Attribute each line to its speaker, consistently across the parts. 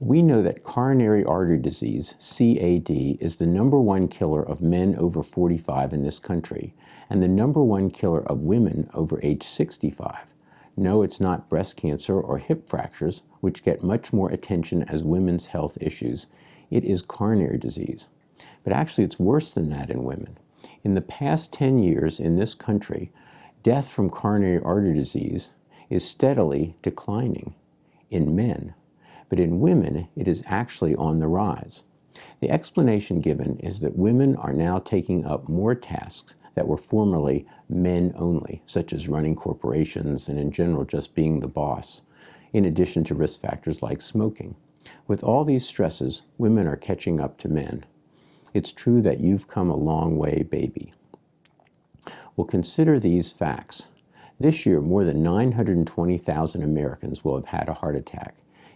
Speaker 1: We know that coronary artery disease, CAD, is the #1 killer of men over 45 in this country, and the #1 killer of women over age 65. No, it's not breast cancer or hip fractures, which get much more attention as women's health issues. It is coronary disease. But actually, it's worse than that in women. In the past 10 years in this country, death from coronary artery disease is steadily declining in men. But in women, it is actually on the rise. The explanation given is that women are now taking up more tasks that were formerly men only, such as running corporations and in general just being the boss, in addition to risk factors like smoking. With all these stresses, women are catching up to men. It's true that you've come a long way, baby. Well, consider these facts. This year, more than 920,000 Americans will have had a heart attack.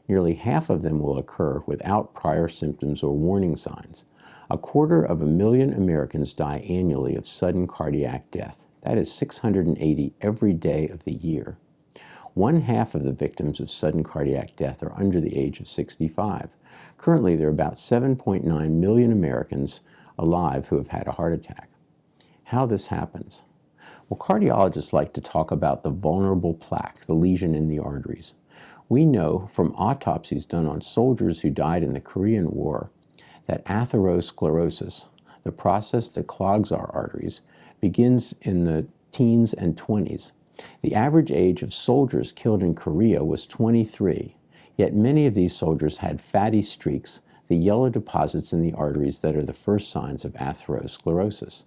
Speaker 1: Nearly half of them will occur without prior symptoms or warning signs. 250,000 Americans die annually of sudden cardiac death. That is 680 every day of the year. 1/2 of the victims of sudden cardiac death are under the age of 65. Currently, there are about 7.9 million Americans alive who have had a heart attack. How this happens? Well, cardiologists like to talk about the vulnerable plaque, the lesion in the arteries. We know from autopsies done on soldiers who died in the Korean War that atherosclerosis, the process that clogs our arteries, begins in the teens and 20s. The average age of soldiers killed in Korea was 23, yet many of these soldiers had fatty streaks, the yellow deposits in the arteries that are the first signs of atherosclerosis.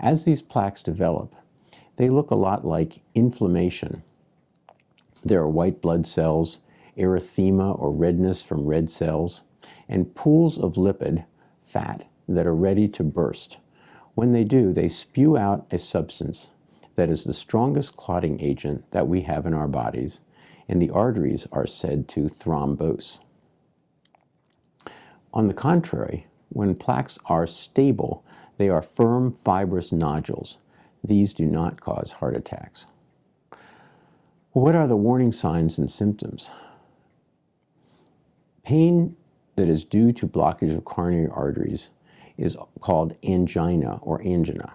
Speaker 1: As these plaques develop, they look a lot like inflammation. There are white blood cells, erythema or redness from red cells, and pools of lipid, fat, that are ready to burst. When they do, they spew out a substance that is the strongest clotting agent that we have in our bodies, and the arteries are said to thrombose. On the contrary, when plaques are stable, they are firm, fibrous nodules. These do not cause heart attacks. What are the warning signs and symptoms? Pain that is due to blockage of coronary arteries is called angina or angina.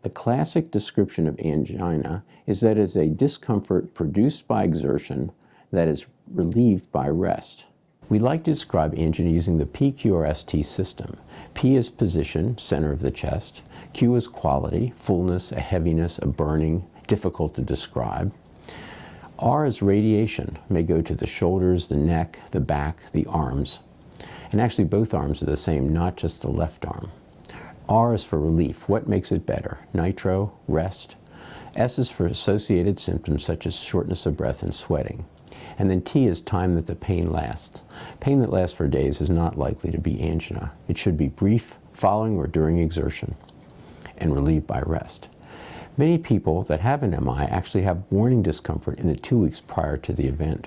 Speaker 1: The classic description of angina is that it is a discomfort produced by exertion that is relieved by rest. We like to describe angina using the PQRST system. P is position, center of the chest. Q is quality, fullness, a heaviness, a burning, difficult to describe. R is radiation, may go to the shoulders, the neck, the back, the arms. And actually both arms are the same, not just the left arm. R is for relief. What makes it better? Nitro, rest. S is for associated symptoms such as shortness of breath and sweating. And then T is time that the pain lasts. Pain that lasts for days is not likely to be angina. It should be brief, following or during exertion, and relieved by rest. Many people that have an MI actually have warning discomfort in the 2 weeks prior to the event.